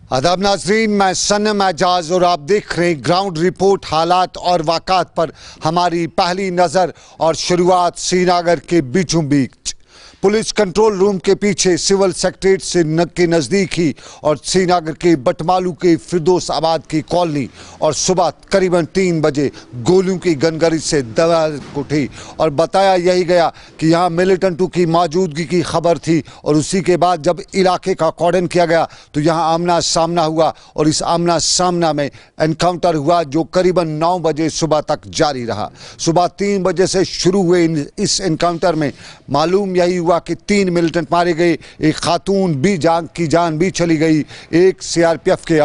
आदाब नाजरीन, मैं सनम एजाज और आप देख रहे हैं ग्राउंड रिपोर्ट। हालात और वाक़ात पर हमारी पहली नज़र और शुरुआत श्रीनगर के बीचों बीच पुलिस कंट्रोल रूम के पीछे सिविल सेक्रेटरीट से के नज़दीक ही और श्रीनगर के बटमालू के फिरदौस आबाद की कॉलोनी और सुबह करीबन 3 बजे गोलियों की गनगरी से दवार उठी और बताया यही गया कि यहाँ मिलिटेंटों की मौजूदगी की खबर थी। और उसी के बाद जब इलाके का कॉर्डन किया गया तो यहाँ आमना सामना हुआ और इस आमना सामना में एनकाउंटर हुआ जो करीबन 9 बजे सुबह तक जारी रहा। सुबह 3 बजे से शुरू हुए इस एनकाउंटर में मालूम यही हुआ कि 3 मिलिटेंट मारे गए, एक खातून भी जान भी चली गई, एक सीआरपीएफ का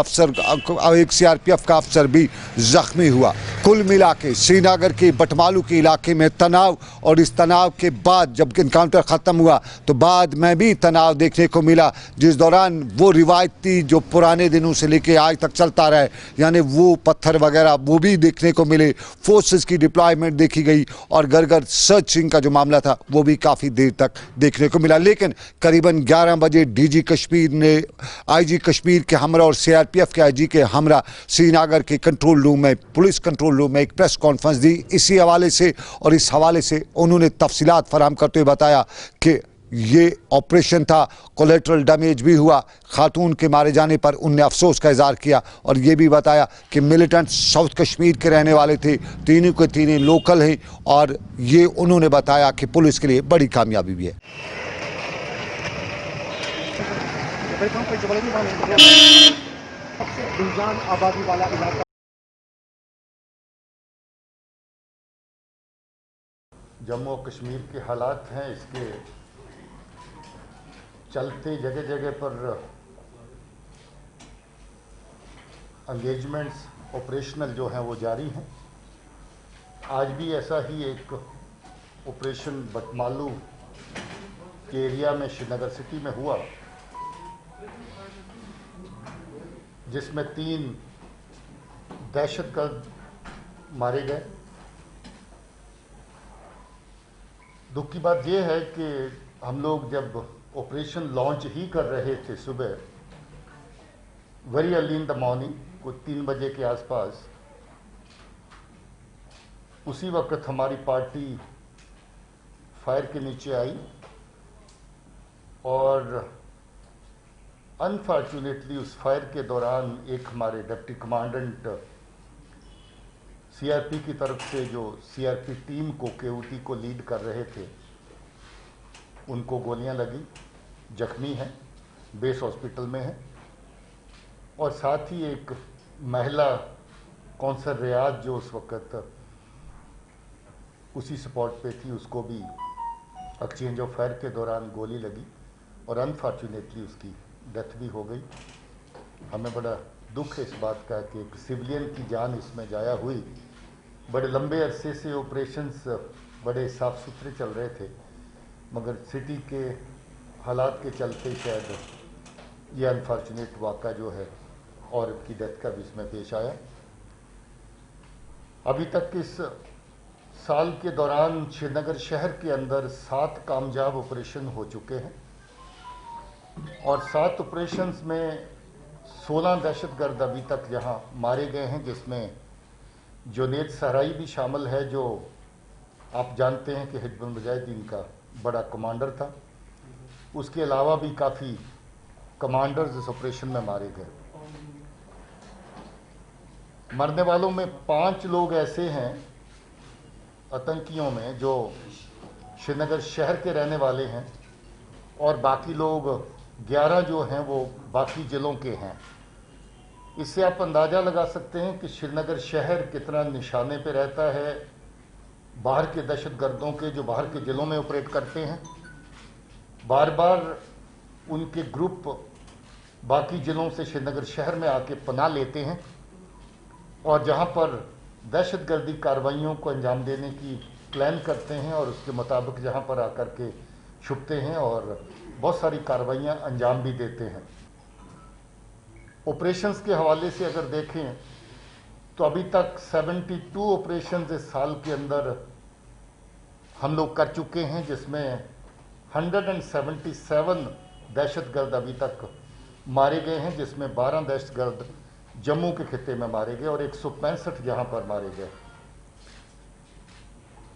अफसर भी जख्मी हुआ। कुल मिला के श्रीनगर के बटमालू के इलाके में तनाव, और इस तनाव के बाद जब इनकाउंटर ख़त्म हुआ तो बाद में भी तनाव देखने को मिला, जिस दौरान वो रिवायती जो पुराने दिनों से लेके आज तक चलता रहा, यानी वो पत्थर वगैरह वो भी देखने को मिले, फोर्सेस की डिप्लॉयमेंट देखी गई और घर घर सर्चिंग का जो मामला था वो भी काफ़ी देर तक देखने को मिला। लेकिन करीबन 11 बजे डीजी कश्मीर ने आईजी कश्मीर के हमरा और सीआरपीएफ के आईजी के हमरा श्रीनगर के कंट्रोल रूम में, पुलिस कंट्रोल रूम में एक प्रेस कॉन्फ्रेंस दी इसी हवाले से, और इस हवाले से उन्होंने तफसीलात फराहम करते हुए बताया कि ये ऑपरेशन था, कोलेटरल डैमेज भी हुआ, खातून के मारे जाने पर उनने अफसोस का इजहार किया और ये भी बताया कि मिलिटेंट साउथ कश्मीर के रहने वाले थे, तीनों के तीनों लोकल हैं, और ये उन्होंने बताया कि पुलिस के लिए बड़ी कामयाबी भी है। आबादी वाला इलाका जम्मू और कश्मीर के हालात हैं, इसके चलते जगह जगह पर एंगेजमेंट्स ऑपरेशनल जो हैं वो जारी हैं। आज भी ऐसा ही एक ऑपरेशन बटमालू के एरिया में श्रीनगर सिटी में हुआ, जिसमें 3 दहशतगर्द मारे गए। दुख की बात यह है कि हम लोग जब ऑपरेशन लॉन्च ही कर रहे थे सुबह, very early in the morning, कुछ 3 बजे के आसपास, उसी वक्त हमारी पार्टी फायर के नीचे आई और अनफॉर्चुनेटली उस फायर के दौरान एक हमारे डिप्टी कमांडेंट सीआरपी की तरफ से जो सीआरपी टीम को केओटी को लीड कर रहे थे, उनको गोलियां लगी, जख्मी हैं, बेस हॉस्पिटल में हैं। और साथ ही एक महिला कौंसल रियाज जो उस वक्त उसी स्पॉट पे थी, उसको भी एक्सचेंज ऑफ फायर के दौरान गोली लगी और अनफॉर्चुनेटली उसकी डेथ भी हो गई। हमें बड़ा दुख है इस बात का कि एक सिविलियन की जान इसमें जाया हुई। बड़े लंबे अरसे से ऑपरेशंस बड़े साफ सुथरे चल रहे थे, मगर सिटी के हालात के चलते शायद ये अनफॉर्चुनेट वाक़ा जो है औरत की डेथ का भी इसमें पेश आया। अभी तक इस साल के दौरान श्रीनगर शहर के अंदर 7 कामयाब ऑपरेशन हो चुके हैं और 7 ऑपरेशंस में 16 दहशतगर्द अभी तक यहाँ मारे गए हैं, जिसमें जुनैद सहराई भी शामिल है, जो आप जानते हैं कि हिजबुल मुजाहिदीन का बड़ा कमांडर था। उसके अलावा भी काफ़ी कमांडर्स इस ऑपरेशन में मारे गए। मरने वालों में 5 लोग ऐसे हैं आतंकियों में जो श्रीनगर शहर के रहने वाले हैं और बाकी लोग 11 जो हैं वो बाकी ज़िलों के हैं। इससे आप अंदाज़ा लगा सकते हैं कि श्रीनगर शहर कितना निशाने पे रहता है बाहर के दहशतगर्दों के, जो बाहर के ज़िलों में ऑपरेट करते हैं। बार बार उनके ग्रुप बाकी ज़िलों से श्रीनगर शहर में आके पनाह लेते हैं और जहां पर दहशतगर्दी कार्रवाइयों को अंजाम देने की प्लान करते हैं और उसके मुताबिक जहां पर आकर के छुपते हैं और बहुत सारी कार्रवाइयां अंजाम भी देते हैं। ऑपरेशंस के हवाले से अगर देखें तो अभी तक 72 ऑपरेशंस इस साल के अंदर हम लोग कर चुके हैं, जिसमें 177 दहशतगर्द अभी तक मारे गए हैं, जिसमें 12 दहशतगर्द जम्मू के खित्ते में मारे गए और 165 यहाँ पर मारे गए।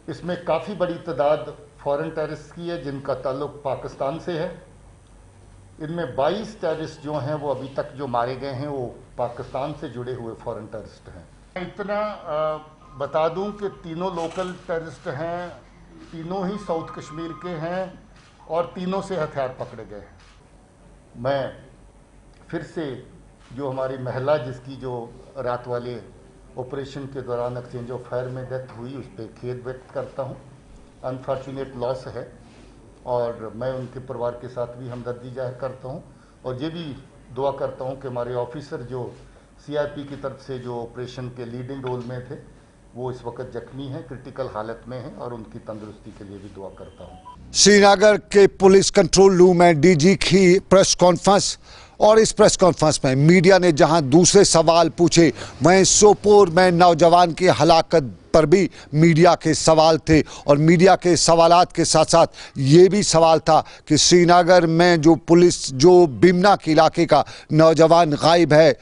इसमें काफ़ी बड़ी तादाद फॉरेन टेररिस्ट की है जिनका ताल्लुक पाकिस्तान से है। इनमें 22 टेररिस्ट जो हैं वो अभी तक जो मारे गए हैं वो पाकिस्तान से जुड़े हुए फॉरेन टेररिस्ट हैं। इतना बता दूं कि तीनों लोकल टेररिस्ट हैं, तीनों ही साउथ कश्मीर के हैं और तीनों से हथियार पकड़े गए हैं। मैं फिर से जो हमारी महिला जिसकी जो रात वाले ऑपरेशन के दौरान एक्सचेंज ऑफ फायर में डेथ हुई उस पर खेद व्यक्त करता हूँ। अनफॉर्चुनेट लॉस है और मैं उनके परिवार के साथ भी हमदर्दी जाहिर करता हूँ और ये भी दुआ करता हूँ कि हमारे ऑफिसर जो सीआरपी की तरफ से जो ऑपरेशन के लीडिंग रोल में थे वो इस वक्त जख्मी हैं, क्रिटिकल हालत में हैं और उनकी तंदुरुस्ती के लिए भी दुआ करता हूँ। श्रीनगर के पुलिस कंट्रोल रूम में डीजी की प्रेस कॉन्फ्रेंस और इस प्रेस कॉन्फ्रेंस में मीडिया ने जहां दूसरे सवाल पूछे वहीं सोपोर में नौजवान की हलाकत पर भी मीडिया के सवाल थे और मीडिया के सवालात के साथ साथ ये भी सवाल था कि श्रीनगर में जो पुलिस जो बिमना के इलाके का नौजवान गायब है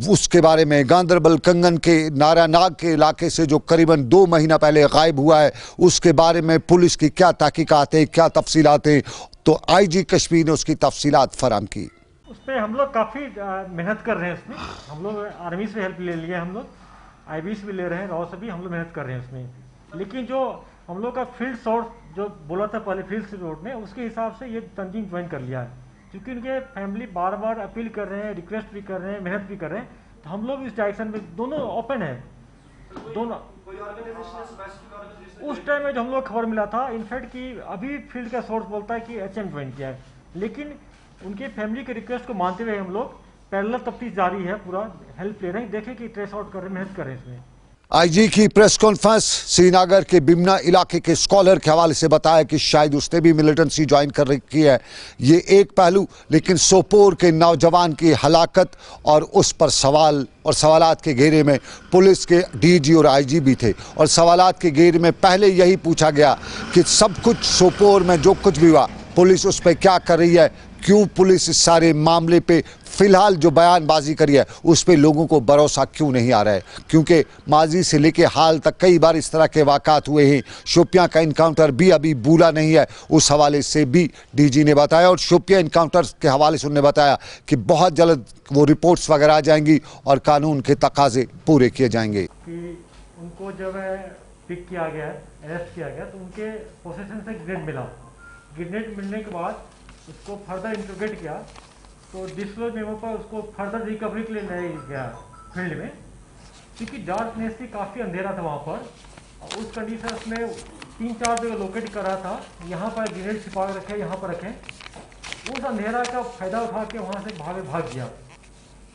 उसके बारे में, गांदरबल कंगन के नारानाग के इलाके से जो करीबन 2 महीना पहले गायब हुआ है उसके बारे में पुलिस की क्या तहकीकात है, क्या तफसीलात हैं, तो आईजी कश्मीर ने उसकी तफसीलात फराम की। उस पर हम लोग काफ़ी मेहनत कर रहे हैं। उसमें हम लोग आर्मी से हेल्प ले लिए, हम लोग आईबी से भी ले रहे हैं, राव से भी हम लोग मेहनत कर रहे हैं उसमें। लेकिन जो हम लोग का फील्ड सोर्स जो बोला था पहले फील्ड रिपोर्ट में उसके हिसाब से ये तंजीम ज्वाइन कर लिया है, क्योंकि उनके फैमिली बार बार अपील कर रहे हैं, रिक्वेस्ट भी कर रहे हैं, मेहनत भी कर रहे हैं। तो हम लोग इस डायरेक्शन में दोनों ओपन है। दोनों उस टाइम में जो हम लोग खबर मिला था इनफैक्ट कि अभी फील्ड का सोर्स बोलता है कि एचएम ज्वाइन किया है, लेकिन उनके फैमिली के रिक्वेस्ट को मानते हुए हम लोग पैरेलल तफ्तीश जारी है, पूरा हेल्प ले रहे हैं, देखें कि ट्रेस आउट कर रहे हैं, मेहनत कर रहे हैं इसमें। आईजी की प्रेस कॉन्फ्रेंस श्रीनगर के बिमना इलाके के स्कॉलर के हवाले से बताया कि शायद उसने भी मिलिटेंसी ज्वाइन कर रखी है, ये एक पहलू, लेकिन सोपोर के नौजवान की हलाकत और उस पर सवाल और सवालात के घेरे में पुलिस के डीजी और आईजी भी थे और सवालात के घेरे में पहले यही पूछा गया कि सब कुछ सोपोर में जो कुछ भी हुआ पुलिस उस पर क्या कर रही है, क्यों पुलिस इस सारे मामले पे फिलहाल जो बयानबाजी करी है उस पे लोगों को भरोसा क्यों नहीं आ रहा है, क्योंकि माजी से लेके हाल तक कई बार इस तरह के वाक़ात हुए हैं। शोपियां का इनकाउंटर भी अभी भूला नहीं है, उस हवाले से भी डीजी ने बताया और शोपियां इनकाउंटर के हवाले से उन्होंने बताया कि बहुत जल्द वो रिपोर्ट्स वगैरह आ जाएंगी और कानून के तकाजे पूरे किए जाएंगे। कि उनको जब पिक किया गया, अरेस्ट किया गया, तो उनके पोसेशन से ग्रेनेड मिला। ग्रेनेड मिलने के बाद उसको फर्दर इंटरोगेट किया तो डिस्क्लोज मेमो पर उसको फर्दर रिकवरी के लिए ले गया फील्ड में, क्योंकि डार्कनेस थी, काफ़ी अंधेरा था वहाँ पर। और उस कंडीशन में 3-4 जगह लोकेट कर रहा था, यहाँ पर ग्रेनेड छिपा रखे, यहाँ पर रखें। उस अंधेरा का फ़ायदा उठा के वहाँ से भाग गया,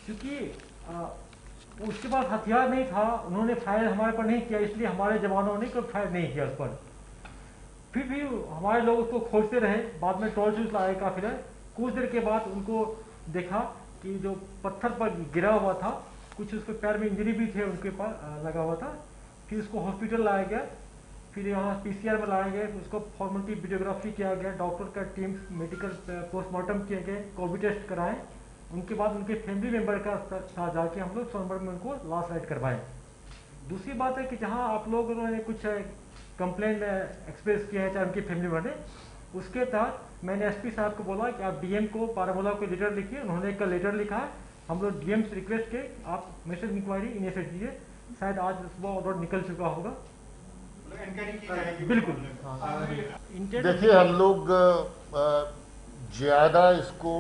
क्योंकि उसके पास हथियार नहीं था। उन्होंने फायर हमारे पर नहीं किया, इसलिए हमारे जवानों ने कोई फायर नहीं किया उस पर। फिर भी हमारे लोग उसको खोजते रहे, बाद में टॉर्च लाए काफिला। कुछ देर के बाद उनको देखा कि जो पत्थर पर गिरा हुआ था, कुछ उसके पैर में इंजरी भी थे, उनके पास लगा हुआ था। फिर उसको हॉस्पिटल लाया गया, फिर यहाँ पीसीआर में लाया गया, उसको फॉर्मेलिटी वीडियोग्राफी किया गया, डॉक्टर का टीम मेडिकल पोस्टमार्टम किए गए, कोविड टेस्ट कराए। उनके बाद उनके फैमिली मेम्बर का साथ जाके हम लोग सोनभद्र में उनको लास्ट राइड करवाए। दूसरी बात है कि जहाँ आप लोगों ने कुछ कंप्लेंट एक्सप्रेस किया है चाहे उनकी फैमिली मेम्बर ने, उसके तहत मैंने एसपी साहब को बोला कि आप डीएम को बारामूला को लेटर लिखिए। उन्होंने एक लेटर लिखा है, हम लोग डीएम से रिक्वेस्ट के आप मैसेज इंक्वायरी इनिशिएट कीजिए, शायद आज सुबह ऑर्डर निकल चुका होगा। बिल्कुल। देखिए, हम लोग ज़्यादा इसको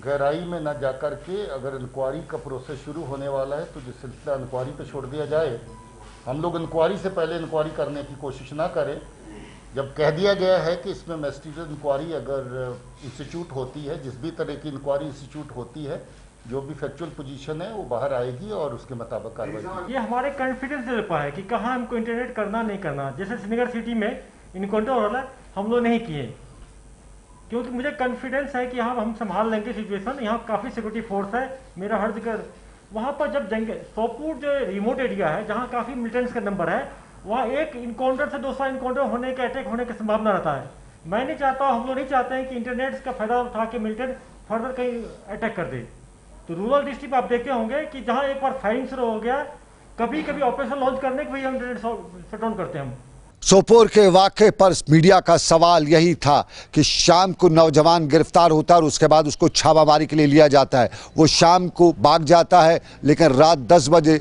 गहराई में न जा कर के, अगर इंक्वायरी का प्रोसेस शुरू होने वाला है तो जो सिलसिला इंक्वायरी पे छोड़ दिया जाए। हम लोग इंक्वायरी से पहले इंक्वायरी करने की कोशिश ना करें। जब कह दिया गया है कि इसमें मैजिस्ट्रेट इंक्वायरी अगर इंस्टीट्यूट होती है, जिस भी तरह की इंक्वायरी इंस्टीट्यूट होती है, जो भी फैक्चुअल पोजीशन है वो बाहर आएगी और उसके मुताबिक कार्रवाई होगी। ये हमारे कॉन्फिडेंस ले पाए कि कहाँ हमको इंटरनेट करना नहीं करना। जैसे श्रीनगर सिटी में इनकाउंटर हो रहा है, हम लोग नहीं किए, क्योंकि मुझे कॉन्फिडेंस है कि यहाँ हम संभाल लेंगे सिचुएशन। यहाँ काफ़ी सिक्योरिटी फोर्स है, मेरा हर जगह वहाँ पर जब जाएंगे। सोपोर जो रिमोट एरिया है जहाँ काफ़ी मिलिटेंट्स का नंबर है, वहाँ एक इनकाउंटर से दूसरा इनकाउंटर होने का, अटैक होने की संभावना रहता है। मैं नहीं चाहता, हम लोग नहीं चाहते हैं कि इंटरनेट का फायदा उठा के मिलिटेंट फर्दर कहीं अटैक कर दे। तो रूरल डिस्ट्रिक्ट में आप देखते होंगे कि जहां एक बार फायरिंग शुरू हो गया, कभी कभी ऑपरेशन लॉन्च करने के भी हम इंटरनेट शट डाउन करते हैं हम। सोपोर के वाक़े पर मीडिया का सवाल यही था कि शाम को नौजवान गिरफ्तार होता है और उसके बाद उसको छापामारी के लिए लिया जाता है। वो शाम को भाग जाता है, लेकिन रात 10 बजे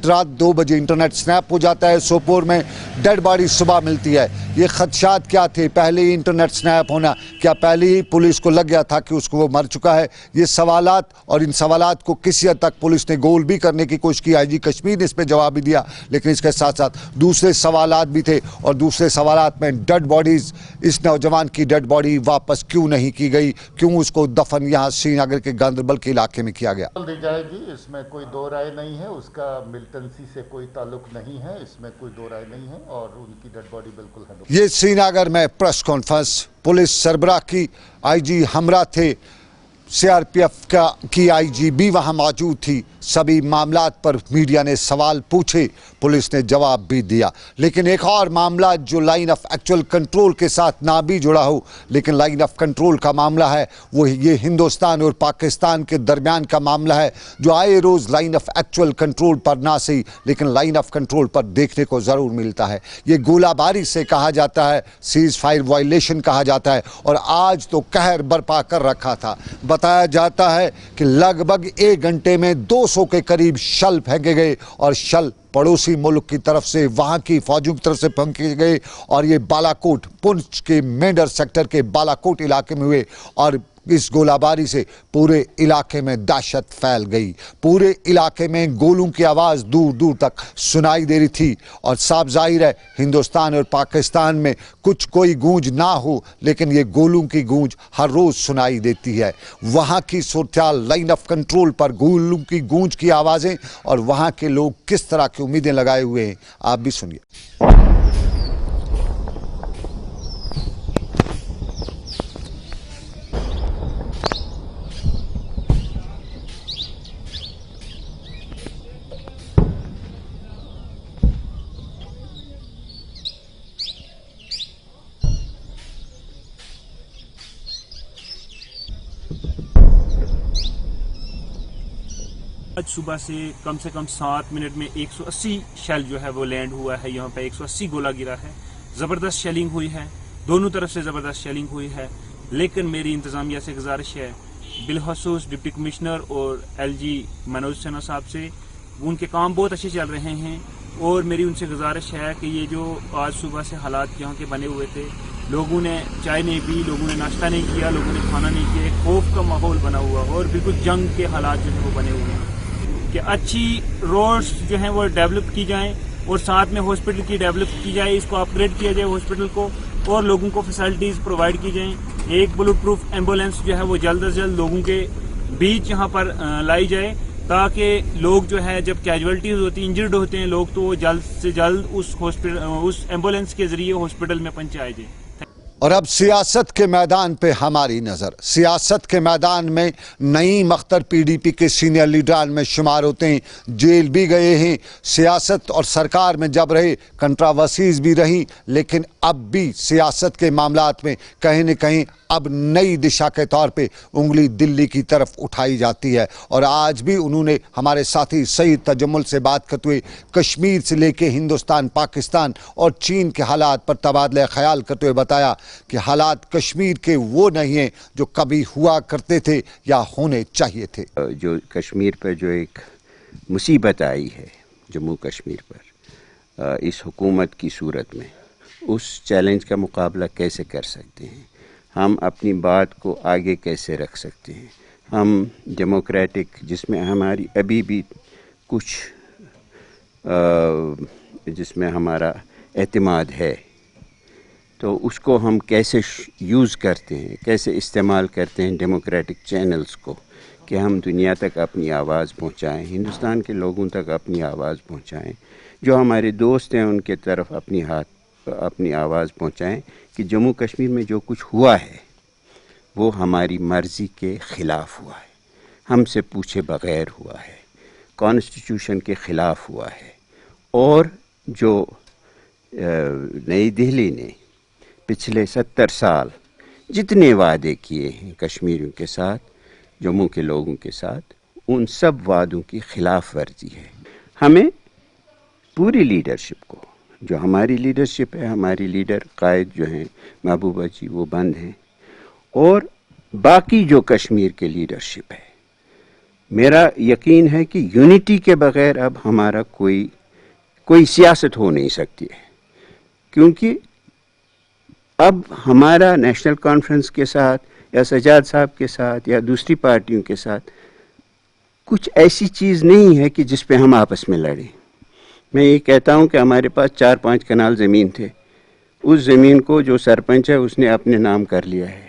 रात 2 बजे इंटरनेट स्नैप हो जाता है। सोपोर में डेड बॉडी सुबह मिलती है। ये खदशात क्या थे? पहले ही इंटरनेट स्नैप होना, क्या पहले ही पुलिस को लग गया था कि उसको वो मर चुका है? ये सवालात, और इन सवालात को किसी हद तक पुलिस ने गोल भी करने की कोशिश की। आईजी कश्मीर ने इस पर जवाब भी दिया, लेकिन इसके साथ साथ दूसरे सवालात भी थे, और दूसरे सवालात में डेड बॉडीज, इस नौजवान की डेड बॉडी वापस क्यों नहीं की गई? क्यों उसको दफन यहाँ श्रीनगर के गांदरबल के इलाके में किया गया? दी जाएगी, इसमें कोई दो राय नहीं है। उसका मिलिटेंसी से कोई ताल्लुक नहीं है, इसमें कोई दो राय नहीं है, और उनकी डेड बॉडी बिल्कुल है। ये श्रीनगर में प्रेस कॉन्फ्रेंस पुलिस सरबराह की। आईजी हमरा थे, सीआरपीएफ की आईजी भी वहां मौजूद थी। सभी मामलात पर मीडिया ने सवाल पूछे, पुलिस ने जवाब भी दिया। लेकिन एक और मामला जो लाइन ऑफ एक्चुअल कंट्रोल के साथ ना भी जुड़ा हो, लेकिन लाइन ऑफ कंट्रोल का मामला है, वो ये हिंदुस्तान और पाकिस्तान के दरमियान का मामला है, जो आए रोज़ लाइन ऑफ एक्चुअल कंट्रोल पर ना सही, लेकिन लाइन ऑफ कंट्रोल पर देखने को ज़रूर मिलता है। ये गोलाबारी से कहा जाता है, सीज फायर वायलेशन कहा जाता है, और आज तो कहर बरपा कर रखा था। बताया जाता है कि लगभग 1 घंटे में 200 के करीब शल फेंके गए, और शल पड़ोसी मुल्क की तरफ से, वहां की फौजों की तरफ से फेंके गए, और ये बालाकोट, पुंछ के मेंढर सेक्टर के बालाकोट इलाके में हुए। और इस गोलाबारी से पूरे इलाके में दहशत फैल गई। पूरे इलाके में गोलों की आवाज़ दूर दूर तक सुनाई दे रही थी, और साफ जाहिर है हिंदुस्तान और पाकिस्तान में कुछ कोई गूंज ना हो, लेकिन ये गोलों की गूंज हर रोज़ सुनाई देती है। वहाँ की सूरत-ए-हाल, लाइन ऑफ कंट्रोल पर गोलों की गूंज की आवाज़ें, और वहाँ के लोग किस तरह की उम्मीदें लगाए हुए हैं, आप भी सुनिए। आज सुबह से कम 7 मिनट में 180 शेल जो है वो लैंड हुआ है। यहाँ पे 180 गोला गिरा है। ज़बरदस्त शेलिंग हुई है, दोनों तरफ से ज़बरदस्त शेलिंग हुई है। लेकिन मेरी इंतज़ामिया से गुजारिश है, बिलखसूस डिप्टी कमिश्नर और एलजी मनोज सिन्हा साहब से, उनके काम बहुत अच्छे चल रहे हैं, और मेरी उनसे गुजारिश है कि ये जो आज सुबह से हालात यहाँ के बने हुए थे, लोगों ने चाय नहीं पी, लोगों ने नाश्ता नहीं किया, लोगों ने खाना नहीं किया, खौफ का माहौल बना हुआ, और बिल्कुल जंग के हालात जो है वो बने हुए हैं। कि अच्छी रोड्स जो हैं वो डेवलप की जाएं, और साथ में हॉस्पिटल की डेवलप की जाए, इसको अपग्रेड किया जाए हॉस्पिटल को, और लोगों को फैसिलिटीज़ प्रोवाइड की जाएं। एक बुलेट प्रूफ एम्बुलेंस जो है वो जल्द से जल्द लोगों के बीच यहाँ पर लाई जाए, ताकि लोग जो है जब कैजुअलिटीज होती, इंजर्ड होते हैं लोग, तो वो जल्द से जल्द उस एम्बुलेंस के जरिए हॉस्पिटल में पहुँचाए जाए। और अब सियासत के मैदान पे हमारी नज़र। सियासत के मैदान में नईम अख्तर पीडीपी के सीनियर लीडरान में शुमार होते हैं, जेल भी गए हैं। सियासत और सरकार में जब रहे, कंट्रावर्सीज भी रहीं, लेकिन अब भी सियासत के मामलात में कहीं न कहीं अब नई दिशा के तौर पे उंगली दिल्ली की तरफ उठाई जाती है। और आज भी उन्होंने हमारे साथी सईद तजम्मुल से बात करते हुए कश्मीर से लेके हिंदुस्तान, पाकिस्तान और चीन के हालात पर तबादला ख्याल करते हुए बताया कि हालात कश्मीर के वो नहीं हैं जो कभी हुआ करते थे या होने चाहिए थे। जो कश्मीर पर जो एक मुसीबत आई है जम्मू कश्मीर पर, इस हुकूमत की सूरत में, उस चैलेंज का मुकाबला कैसे कर सकते हैं, हम अपनी बात को आगे कैसे रख सकते हैं, हम डेमोक्रेटिक, जिसमें हमारी अभी भी कुछ जिसमें हमारा एतमाद है, तो उसको हम कैसे यूज़ करते हैं, कैसे इस्तेमाल करते हैं डेमोक्रेटिक चैनल्स को, कि हम दुनिया तक अपनी आवाज़ पहुंचाएं, हिंदुस्तान के लोगों तक अपनी आवाज़ पहुंचाएं, जो हमारे दोस्त हैं उनके तरफ अपनी आवाज़ पहुंचाएं कि जम्मू कश्मीर में जो कुछ हुआ है वो हमारी मर्ज़ी के ख़िलाफ़ हुआ है, हमसे पूछे बग़ैर हुआ है, कॉन्स्टिट्यूशन के ख़िलाफ़ हुआ है। और जो नई दिल्ली ने पिछले 70 साल जितने वादे किए हैं कश्मीरियों के साथ, जम्मू के लोगों के साथ, उन सब वादों की खिलाफ वर्जी है। हमें पूरी लीडरशिप को, जो हमारी लीडरशिप है, हमारी लीडर कायद जो हैं महबूबा जी, वो बंद हैं, और बाकी जो कश्मीर के लीडरशिप है, मेरा यकीन है कि यूनिटी के बगैर अब हमारा कोई सियासत हो नहीं सकती है, क्योंकि अब हमारा नेशनल कॉन्फ्रेंस के साथ या सजाद साहब के साथ या दूसरी पार्टियों के साथ कुछ ऐसी चीज़ नहीं है कि जिस पे हम आपस में लड़ें। मैं ये कहता हूँ कि हमारे पास 4-5 कनाल ज़मीन थे, उस ज़मीन को जो सरपंच है उसने अपने नाम कर लिया है।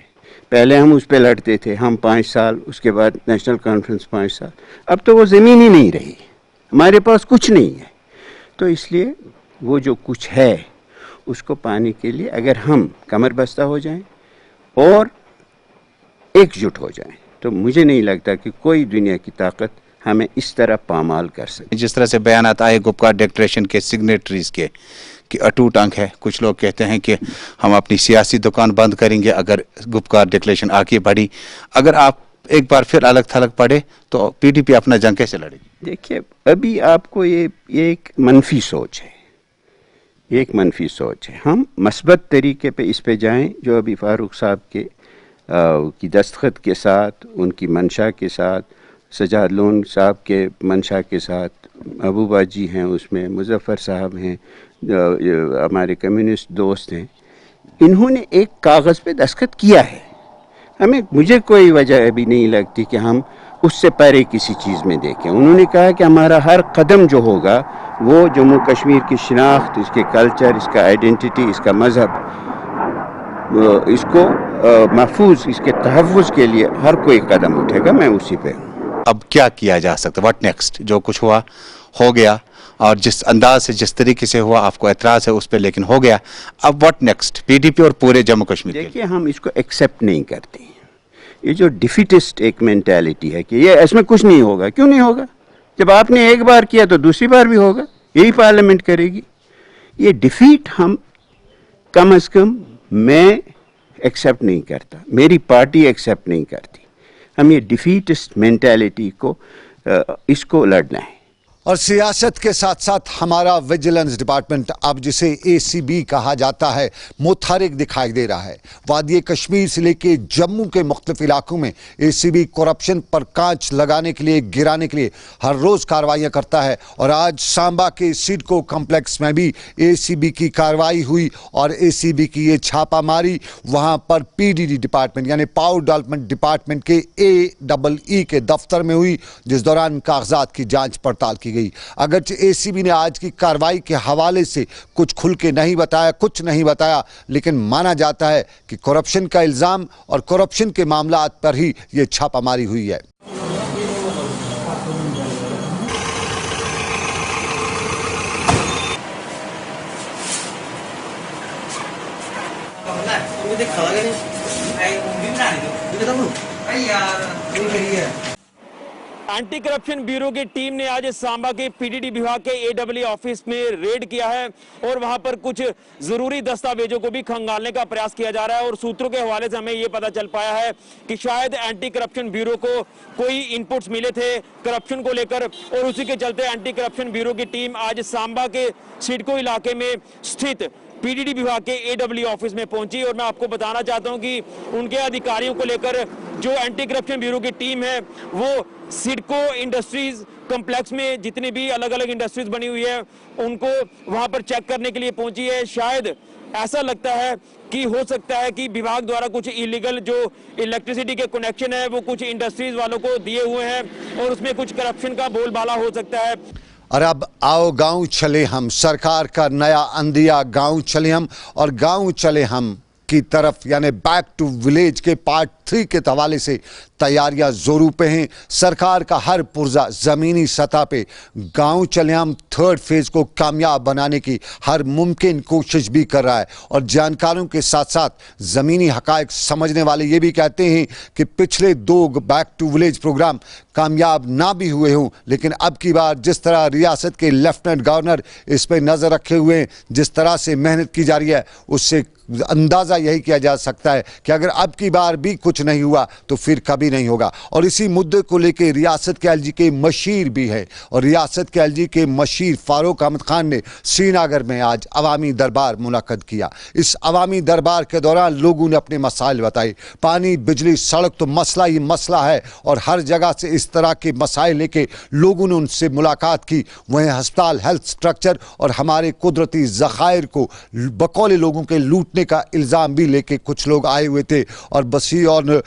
पहले हम उस पे लड़ते थे, हम 5 साल, उसके बाद नेशनल कॉन्फ्रेंस 5 साल, अब तो वो ज़मीन ही नहीं रही, हमारे पास कुछ नहीं है। तो इसलिए वो जो कुछ है उसको पाने के लिए अगर हम कमर बस्ता हो जाएं और एकजुट हो जाएं, तो मुझे नहीं लगता कि कोई दुनिया की ताकत हमें इस तरह पामाल कर सके। जिस तरह से बयानात आए गुपकार डिक्लेरेशन के सिग्नेटरीज के कि अटूट अंक है, कुछ लोग कहते हैं कि हम अपनी सियासी दुकान बंद करेंगे अगर गुपकार डिक्लेरेशन आगे बढ़ी। अगर आप एक बार फिर अलग थलग पड़े तो पीडीपी अपना जंग कैसे लड़ेगी? देखिए, अभी आपको ये एक मनफी सोच है, एक मनफी सोच है। हम मस्बत तरीके पे इस पे जाएं, जो अभी फारूक साहब के की दस्तखत के साथ, उनकी मंशा के साथ, सजाद लोन साहब के मंशा के साथ, महबूबा जी हैं उसमें, मुजफ्फर साहब हैं, हमारे कम्युनिस्ट दोस्त हैं, इन्होंने एक कागज़ पे दस्तखत किया है। मुझे कोई वजह अभी नहीं लगती कि हम उससे परे किसी चीज़ में देखें। उन्होंने कहा कि हमारा हर कदम जो होगा वो जम्मू कश्मीर की शिनाख्त, इसके कल्चर, इसका आइडेंटिटी, इसका मज़हब, इसको महफूज, इसके तहफ़्फ़ुज़ के लिए हर कोई कदम उठेगा। मैं उसी पे हूँ। अब क्या किया जा सकता है? What next? जो कुछ हुआ हो गया, और जिस अंदाज से, जिस तरीके से हुआ, आपको एतराज़ है उस पर, लेकिन हो गया। अब व्हाट नेक्स्ट पीडीपी और पूरे जम्मू कश्मीर? देखिए, हम इसको एक्सेप्ट नहीं करते। ये जो डिफिटिस्ट एक मेंटालिटी है कि ये इसमें कुछ नहीं होगा, क्यों नहीं होगा? जब आपने एक बार किया तो दूसरी बार भी होगा, यही पार्लियामेंट करेगी। ये डिफीट हम कम अज़ कम मैं एक्सेप्ट नहीं करता, मेरी पार्टी एक्सेप्ट नहीं करती। हम ये डिफीटिस्ट मेंटालिटी को इसको लड़ना है। और सियासत के साथ साथ हमारा विजिलेंस डिपार्टमेंट, अब जिसे एसीबी कहा जाता है, मुतहरिक दिखाई दे रहा है। वादी कश्मीर से लेके जम्मू के मुख्तलिफ इलाकों में एसीबी करप्शन पर कांच लगाने के लिए, गिराने के लिए हर रोज़ कार्रवाइयाँ करता है। और आज सांबा के सिडको कम्प्लेक्स में भी एसीबी की कार्रवाई हुई और एसीबी की ये छापामारी वहाँ पर पीडीडी डिपार्टमेंट यानी पावर डेवलपमेंट डिपार्टमेंट के AEE के दफ्तर में हुई, जिस दौरान कागजात की जाँच पड़ताल की गई। अगरचे एसीबी ने आज की कार्रवाई के हवाले से कुछ खुल के नहीं बताया, कुछ नहीं बताया, लेकिन माना जाता है कि करप्शन का इल्ज़ाम और करप्शन के मामलात पर ही ये छापामारी हुई है। एंटी करप्शन ब्यूरो की टीम ने आज सांबा के पीडीडी विभाग के AEE ऑफिस में रेड किया है और वहां पर कुछ जरूरी दस्तावेजों को भी खंगालने का प्रयास किया जा रहा है। और सूत्रों के हवाले से हमें यह पता चल पाया है कि शायद एंटी करप्शन ब्यूरो को कोई इनपुट्स मिले थे करप्शन को लेकर, और उसी के चलते एंटी करप्शन ब्यूरो की टीम आज सांबा के सिडको इलाके में स्थित पीडीडी विभाग के AEE ऑफिस में पहुंची। और मैं आपको बताना चाहता हूं कि उनके अधिकारियों को लेकर जो एंटी करप्शन ब्यूरो की टीम है वो सिडको इंडस्ट्रीज कॉम्प्लेक्स में जितनी भी अलग अलग इंडस्ट्रीज बनी हुई है उनको वहां पर चेक करने के लिए पहुंची है। शायद ऐसा लगता है कि हो सकता है कि विभाग द्वारा कुछ इलीगल जो इलेक्ट्रिसिटी के कनेक्शन है वो कुछ इंडस्ट्रीज वालों को दिए हुए हैं और उसमें कुछ करप्शन का बोलबाला हो सकता है। और अब आओ गांव चले हम, सरकार का नया अंदिया गांव चले हम, और गांव चले हम की तरफ यानी बैक टू विलेज के पार्ट 3 के हवाले से तैयारियां जोरों पे हैं। सरकार का हर पुर्जा ज़मीनी सतह पे गांव चले हम 3rd फेज़ को कामयाब बनाने की हर मुमकिन कोशिश भी कर रहा है। और जानकारों के साथ साथ ज़मीनी हक़ाइक़ समझने वाले ये भी कहते हैं कि पिछले 2 बैक टू विलेज प्रोग्राम कामयाब ना भी हुए हों, लेकिन अब की बार जिस तरह रियासत के लेफ्टिनेंट गवर्नर इस पर नज़र रखे हुए हैं, जिस तरह से मेहनत की जा रही है, उससे अंदाज़ा यही किया जा सकता है कि अगर अब की बार भी कुछ कुछ नहीं हुआ तो फिर कभी नहीं होगा। और इसी मुद्दे को लेकर रियासत के एलजी के मशीर भी है और रियासत के एलजी के मशीर फारूक अहमद खान ने श्रीनगर में आज अवामी दरबार मुनक्कद किया। इस अवामी दरबार के दौरान लोगों ने अपने मसाइल बताए। पानी, बिजली, सड़क तो मसला ही मसला है और हर जगह से इस तरह के मसाइल लेके लोगों ने उनसे मुलाकात की। वहीं अस्पताल, हेल्थ स्ट्रक्चर और हमारे कुदरती ज़खायर को बकौले लोगों के लूटने का इल्ज़ाम भी लेके कुछ लोग आए हुए थे और बसी और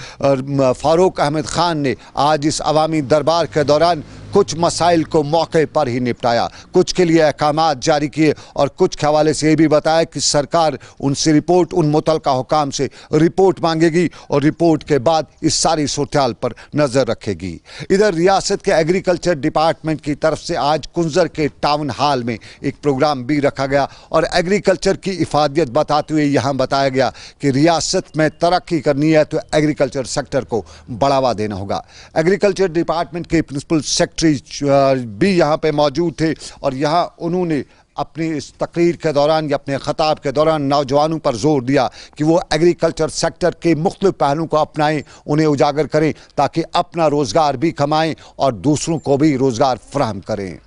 फारूक अहमद खान ने आज इस अवामी दरबार के दौरान कुछ मसाइल को मौके पर ही निपटाया, कुछ के लिए अहकामात जारी किए और कुछ के हवाले से ये भी बताया कि सरकार उनसे रिपोर्ट, उन मुतलका हुकाम से रिपोर्ट मांगेगी और रिपोर्ट के बाद इस सारी सूरत-ए-हाल पर नज़र रखेगी। इधर रियासत के एग्रीकल्चर डिपार्टमेंट की तरफ से आज कुंजर के टाउन हॉल में एक प्रोग्राम भी रखा गया और एग्रीकल्चर की इफादियत बताते हुए यहाँ बताया गया कि रियासत में तरक्की करनी है तो एग्रीकल्चर सेक्टर को बढ़ावा देना होगा। एग्रीकल्चर डिपार्टमेंट के प्रिंसिपल सेक्रेटरी भी यहाँ पे मौजूद थे और यहाँ उन्होंने अपनी इस तकरीर के दौरान या अपने खताब के दौरान नौजवानों पर जोर दिया कि वो एग्रीकल्चर सेक्टर के मुख्तलिफ पहलुओं को अपनाएं, उन्हें उजागर करें ताकि अपना रोज़गार भी कमाएं और दूसरों को भी रोज़गार फराहम करें।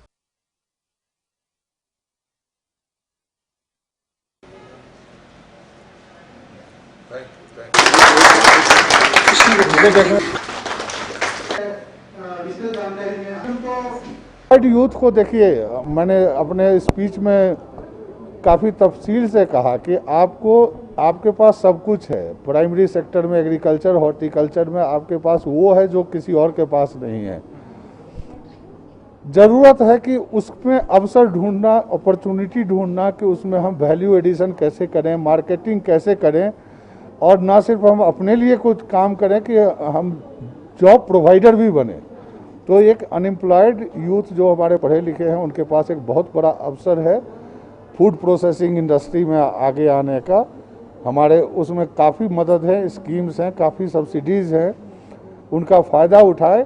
यूथ को देखिए, मैंने अपने स्पीच में काफ़ी तफसील से कहा कि आपके पास सब कुछ है। प्राइमरी सेक्टर में एग्रीकल्चर, हॉर्टिकल्चर में आपके पास वो है जो किसी और के पास नहीं है। ज़रूरत है कि उसमें अवसर ढूंढना, अपॉर्चुनिटी ढूंढना कि उसमें हम वैल्यू एडिशन कैसे करें, मार्केटिंग कैसे करें और ना सिर्फ हम अपने लिए कुछ काम करें कि हम जॉब प्रोवाइडर भी बने। तो एक अनएम्प्लॉयड यूथ जो हमारे पढ़े लिखे हैं उनके पास एक बहुत बड़ा अवसर है फूड प्रोसेसिंग इंडस्ट्री में आगे आने का। हमारे उसमें काफ़ी मदद है, स्कीम्स हैं, काफ़ी सब्सिडीज़ हैं, उनका फ़ायदा उठाए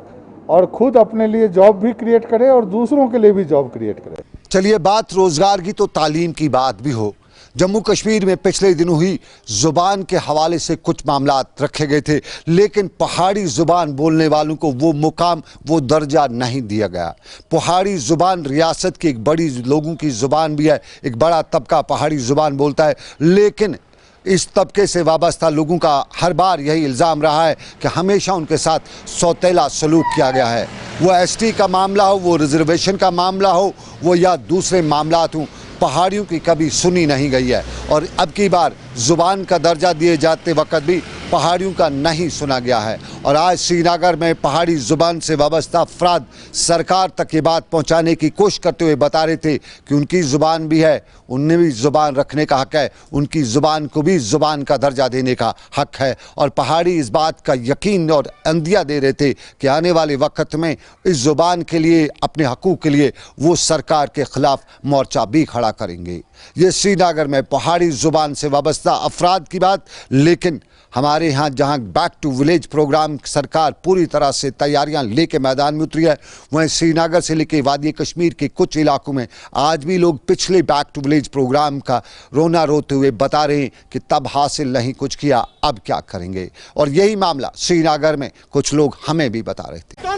और ख़ुद अपने लिए जॉब भी क्रिएट करे और दूसरों के लिए भी जॉब क्रिएट करे। चलिए, बात रोज़गार की तो तालीम की बात भी हो। जम्मू कश्मीर में पिछले दिनों ही ज़ुबान के हवाले से कुछ मामलात रखे गए थे, लेकिन पहाड़ी ज़ुबान बोलने वालों को वो मुकाम, वो दर्जा नहीं दिया गया। पहाड़ी ज़ुबान रियासत की एक बड़ी लोगों की ज़ुबान भी है, एक बड़ा तबका पहाड़ी ज़ुबान बोलता है, लेकिन इस तबके से वाबस्ता लोगों का हर बार यही इल्ज़ाम रहा है कि हमेशा उनके साथ सौतेला सलूक किया गया है। वो एसटी का मामला हो, वो रिजर्वेशन का मामला हो, वो या दूसरे मामलात हों, पहाड़ियों की कभी सुनी नहीं गई है। और अब की बार ज़ुबान का दर्जा दिए जाते वक्त भी पहाड़ियों का नहीं सुना गया है। और आज श्रीनगर में पहाड़ी ज़ुबान से वाबस्ता अफराद सरकार तक ये बात पहुंचाने की कोशिश करते हुए बता रहे थे कि उनकी ज़ुबान भी है, उन्हें भी ज़ुबान रखने का हक़ है, उनकी ज़ुबान को भी ज़ुबान का दर्जा देने का हक़ है। और पहाड़ी इस बात का यकीन और अंदिया दे रहे थे कि आने वाले वक्त में इस ज़ुबान के लिए, अपने हकूक़ के लिए वो सरकार के ख़िलाफ़ मोर्चा भी खड़ा करेंगे। ये श्रीनगर में पहाड़ी ज़ुबान से वाबस्ता अफराद की बात। लेकिन हमारे यहाँ जहाँ बैक टू विलेज प्रोग्राम सरकार पूरी तरह से तैयारियां लेके मैदान में उतरी है, वहीं श्रीनगर से लेके वादी कश्मीर के कुछ इलाकों में आज भी लोग पिछले बैक टू विलेज प्रोग्राम का रोना रोते हुए बता रहे हैं कि तब हासिल नहीं कुछ किया, अब क्या करेंगे। और यही मामला श्रीनगर में कुछ लोग हमें भी बता रहे थे।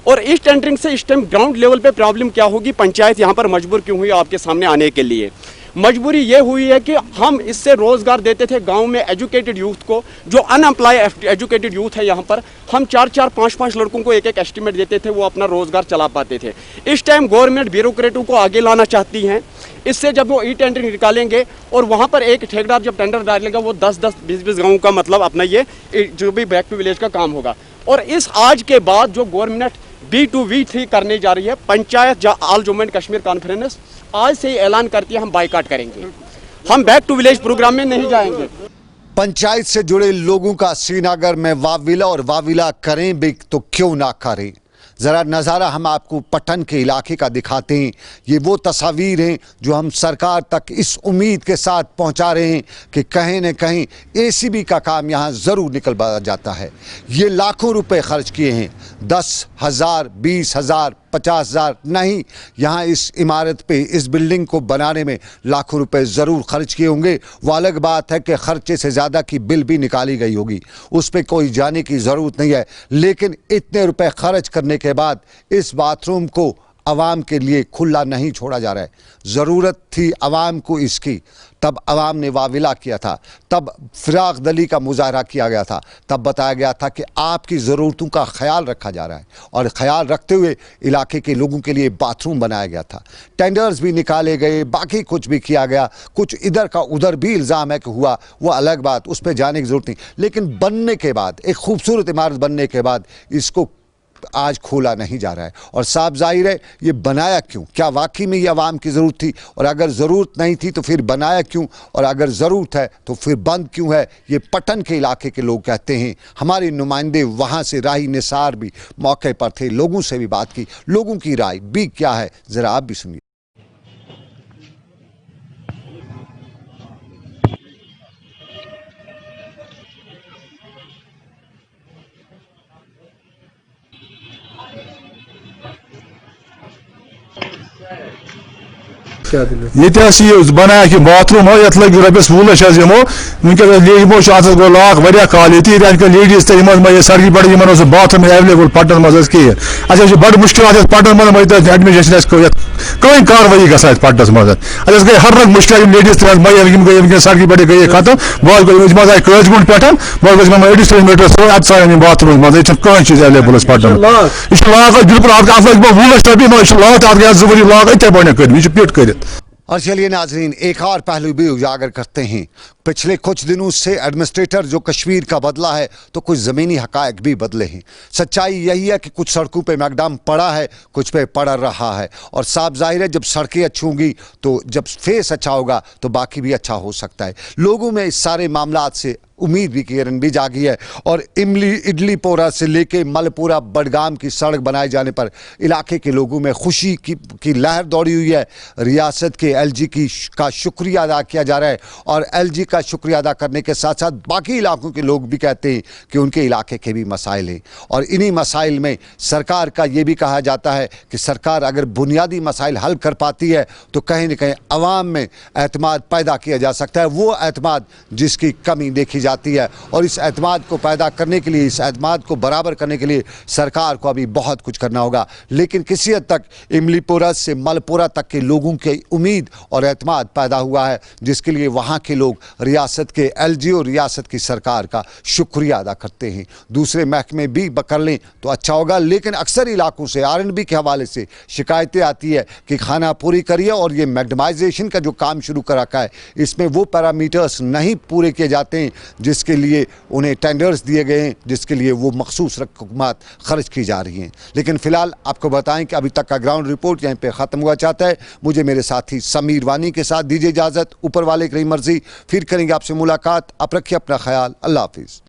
और इस टेंडरिंग से इस टाइम ग्राउंड लेवल पे प्रॉब्लम क्या होगी, पंचायत यहाँ पर मजबूर क्यों हुई आपके सामने आने के लिए? मजबूरी ये हुई है कि हम इससे रोजगार देते थे गांव में एजुकेटेड यूथ को, जो अनएम्प्लॉय एजुकेटेड यूथ है यहाँ पर, हम 4-4, 5-5 लड़कों को एक एस्टीमेट देते थे, वो अपना रोजगार चला पाते थे। इस टाइम गवर्नमेंट ब्यूरोक्रेटों को आगे लाना चाहती हैं। इससे जब वो ई टेंडरिंग निकालेंगे और वहाँ पर एक ठेकेदार जब टेंडर डालेगा, वो 10-10, 20-20 गाँव का मतलब अपना ये जो भी बैक टू विलेज का काम होगा। और इस आज के बाद जो गवर्नमेंट B2V3 करने जा रही है, panchayat all Jammu and Kashmir conference आज से ही ऐलान करती है हम बाइकाट करेंगे, हम बैक टू विलेज प्रोग्राम में नहीं जाएंगे। पंचायत से जुड़े लोगों का श्रीनगर में वाविला और वाविला करें भी तो क्यों ना करें। ज़रा नज़ारा हम आपको पटन के इलाके का दिखाते हैं। ये वो तस्वीर हैं जो हम सरकार तक इस उम्मीद के साथ पहुंचा रहे हैं कि कहीं न कहीं ACB का काम यहाँ ज़रूर निकल जाता है। ये लाखों रुपए खर्च किए हैं, 10,000, 20,000, 50,000 नहीं, यहाँ इस इमारत पे, इस बिल्डिंग को बनाने में लाखों रुपए ज़रूर खर्च किए होंगे। वो अलग बात है कि खर्चे से ज़्यादा की बिल भी निकाली गई होगी, उस पर कोई जाने की ज़रूरत नहीं है। लेकिन इतने रुपए खर्च करने के बाद इस बाथरूम को आवाम के लिए खुला नहीं छोड़ा जा रहा है। ज़रूरत थी आवाम को इसकी, तब आवाम ने वाविला किया था, तब फिराक दली का मुजाहरा किया गया था, तब बताया गया था कि आपकी ज़रूरतों का ख्याल रखा जा रहा है और ख्याल रखते हुए इलाके के लोगों के लिए बाथरूम बनाया गया था। टेंडर्स भी निकाले गए, बाकी कुछ भी किया गया, कुछ इधर का उधर भी इल्ज़ाम है कि हुआ, वो अलग बात, उस पर जाने की ज़रूरत नहीं। लेकिन बनने के बाद, एक खूबसूरत इमारत बनने के बाद इसको आज खोला नहीं जा रहा है और साफ जाहिर है ये बनाया क्यों? क्या वाकई में ये आवाम की ज़रूरत थी? और अगर ज़रूरत नहीं थी तो फिर बनाया क्यों? और अगर ज़रूरत है तो फिर बंद क्यों है? ये पटन के इलाके के लोग कहते हैं। हमारे नुमाइंदे वहाँ से राही निसार भी मौके पर थे, लोगों से भी बात की, लोगों की राय भी क्या है ज़रा आप भी सुनिए। ये बनाया कि बाथरूम हो ये लगे रपस 20 लक्ष यमो वनस गो लाख वह काल ये लेडीज तो सड़क पे बाथरूम एवेलेबल पटन मज कहें अस बड़ मुश्किल पटन मज एडमिशन कहीं कार्रवाई ग पटनस मज गई हर रंग मुश्किल लेडीज गई सड़क पे गई खत्म बज आए कजगुंड पे एडिशनल मीटर अत बाथरूम मज कहीं चीज एवेलेबल पटन यह लाग बिल्कुल अत लगे 20 लक्ष रुपये लाग अत गया जरूरी लाग इतने बने कर पिट कर। और चलिए नाजरीन, एक और पहलू भी उजागर करते हैं। पिछले कुछ दिनों से एडमिनिस्ट्रेटर जो कश्मीर का बदला है तो कुछ ज़मीनी हकायक भी बदले हैं। सच्चाई यही है कि कुछ सड़कों पे मैकडाम पड़ा है, कुछ पे पड़ रहा है और साफ जाहिर है जब सड़कें अच्छी होंगी तो जब फेस अच्छा होगा तो बाकी भी अच्छा हो सकता है। लोगों में इस सारे मामलात से उम्मीद भी किरण भी जागी है और इडलीपोरा से लेके मलपुरा बडगाम की सड़क बनाए जाने पर इलाके के लोगों में खुशी की लहर दौड़ी हुई है। रियासत के एलजी का शुक्रिया अदा किया जा रहा है और एलजी का शुक्रिया अदा करने के साथ साथ बाकी इलाकों के लोग भी कहते हैं कि उनके इलाके के भी मसाइल हैं और इन्हीं मसाइल में सरकार का ये भी कहा जाता है कि सरकार अगर बुनियादी मसाइल हल कर पाती है तो कहीं न कहीं अवाम में एतमाद पैदा किया जा सकता है, वो एतमाद जिसकी कमी देखी जाती है। और इस एतमाद को पैदा करने के लिए, इस एतमाद को बराबर करने के लिए सरकार को अभी बहुत कुछ करना होगा। लेकिन किसी हद तक इमलीपुरा से मलपुरा तक के लोगों की उम्मीद और एतमाद पैदा हुआ है जिसके लिए वहाँ के लोग रियासत के एलजी और रियासत की सरकार का शुक्रिया अदा करते हैं। दूसरे महकमे भी कर लें तो अच्छा होगा, लेकिन अक्सर इलाकों से आर&बी के हवाले से शिकायतें आती है कि खाना पूरी करिए और ये मैगडमाइजेशन का जो काम शुरू कर रखा है इसमें वो पैरामीटर्स नहीं पूरे किए जाते हैं जिसके लिए उन्हें टेंडर्स दिए गए हैं, जिसके लिए वो मखसूस रकूमात खर्च की जा रही हैं। लेकिन फ़िलहाल आपको बताएं कि अभी तक का ग्राउंड रिपोर्ट यहीं पे ख़त्म हुआ चाहता है। मुझे मेरे साथी समीर वानी के साथ दीजिए इजाज़त, ऊपर वाले की मर्ज़ी, फिर करेंगे आपसे मुलाकात। आप रखिए अपना ख्याल, अल्लाह हाफिज़।